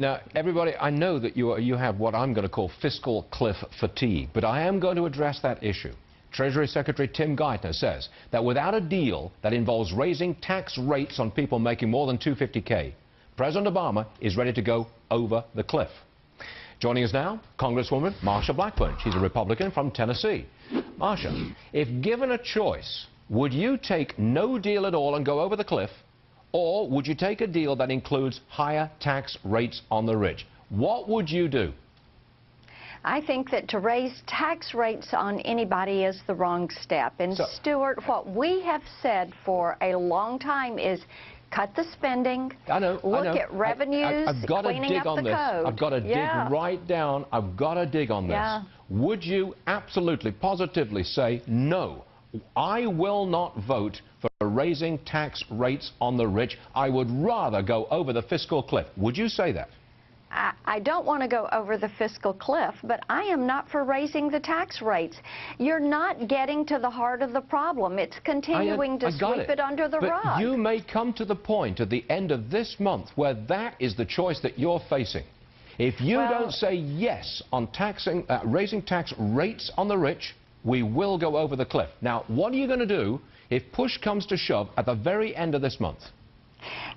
Now, everybody, I know that you have what I'm going to call fiscal cliff fatigue, but I am going to address that issue. Treasury Secretary Tim Geithner says that without a deal that involves raising tax rates on people making more than $250K, President Obama is ready to go over the cliff. Joining us now, Congresswoman Marsha Blackburn. She's a Republican from Tennessee. Marsha, if given a choice, would you take no deal at all and go over the cliff, or would you take a deal that includes higher tax rates on the rich? What would you do? I think that to raise tax rates on anybody is the wrong step. And Stuart, what we have said for a long time is cut the spending, look at revenues, cleaning up the code. I've got to dig right down. I've got to dig on this. Yeah. Would you absolutely, positively say, no, I will not vote for raising tax rates on the rich. I would rather go over the fiscal cliff. Would you say that? I don't want to go over the fiscal cliff, but I am not for raising the tax rates. You're not getting to the heart of the problem. It's continuing to sweep it under the rug. But you may come to the point at the end of this month where that is the choice that you're facing. If you don't say yes on raising tax rates on the rich, we will go over the cliff. Now, what are you going to do if push comes to shove at the very end of this month?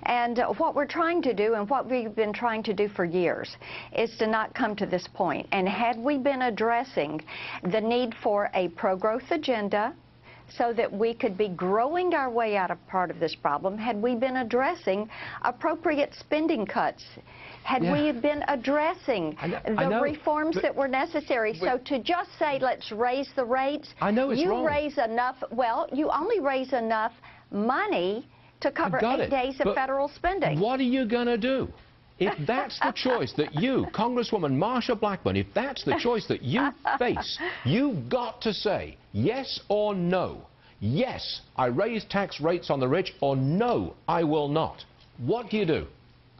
And what we're trying to do, and what we've been trying to do for years, is to not come to this point. And had we been addressing the need for a pro-growth agenda so that we could be growing our way out of part of this problem, had we been addressing appropriate spending cuts, had we been addressing the reforms that were necessary. So to just say, let's raise the rates, you raise enough, well, you only raise enough money to cover 8 days of federal spending. What are you going to do? If that's the choice that you, Congresswoman Marsha Blackburn, if that's the choice that you face, you've got to say yes or no. Yes, I raise tax rates on the rich, or no, I will not. What do you do?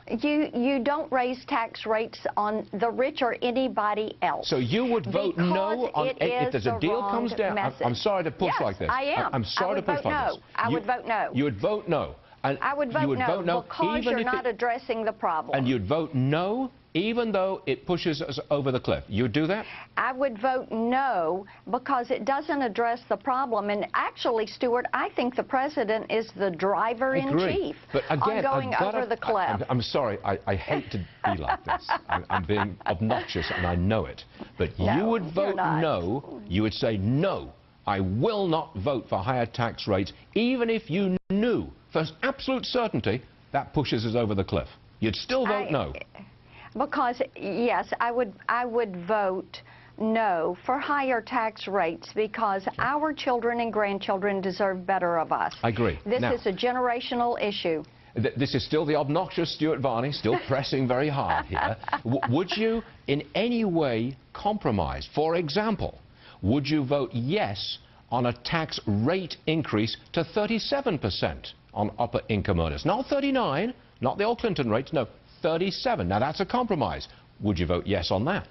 You don't raise tax rates on the rich or anybody else. So you would vote no on if there's a deal comes down. I'm sorry to push like this. I am. I'm sorry to push like this. I would vote no. You would vote no. And I would vote no because you're not addressing the problem. And you'd vote no even though it pushes us over the cliff. You'd do that? I would vote no because it doesn't address the problem. And actually, Stuart, I think the president is the driver-in-chief on going over the cliff. I'm sorry. I hate to be like this. I'm being obnoxious, and I know it. But you would vote no. You would say, no, I will not vote for higher tax rates, even if you knew for absolute certainty that pushes us over the cliff. You'd still vote no. Because, yes, I would vote no for higher tax rates because our children and grandchildren deserve better of us. I agree. This is a generational issue. This is still the obnoxious Stuart Varney, still pressing very hard here. Would you in any way compromise? For example, would you vote yes on a tax rate increase to 37% on upper income earners? Not 39, not the old Clinton rates, no, 37. Now, that's a compromise. Would you vote yes on that?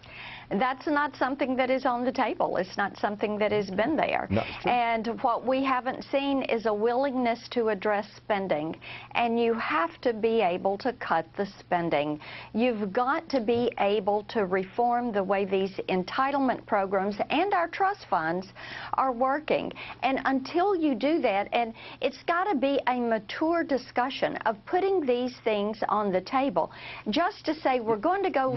That's not something that is on the table. It's not something that has been there. No, and what we haven't seen is a willingness to address spending. And you have to be able to cut the spending. You've got to be able to reform the way these entitlement programs and our trust funds are working. And until you do that, and it's got to be a mature discussion of putting these things on the table. Just to say we're going to go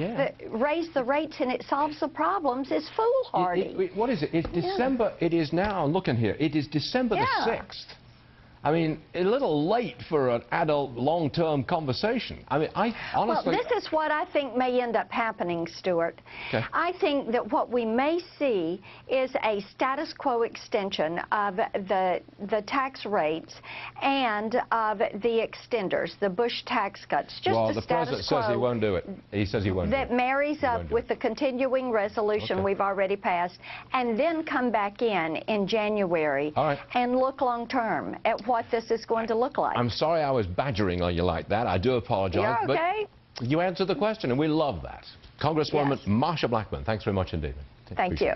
raise the rates and it solves the problems is foolhardy. What is it? It's December. It is now, I'm looking here, it is December the 6th. I mean, a little late for an adult long-term conversation. I mean, I honestly... Well, this is what I think may end up happening, Stuart. Okay. I think that what we may see is a status quo extension of the tax rates and of the extenders, the Bush tax cuts. Just well, the president says he won't do it. He says he won't do it. That marries up with the continuing resolution we've already passed, and then come back in January and look long-term at what this is going to look like. I'm sorry I was badgering on you like that. I do apologize. You're okay. But you answered the question, and we love that. Congresswoman Marsha Blackburn, thanks very much indeed. Thank you.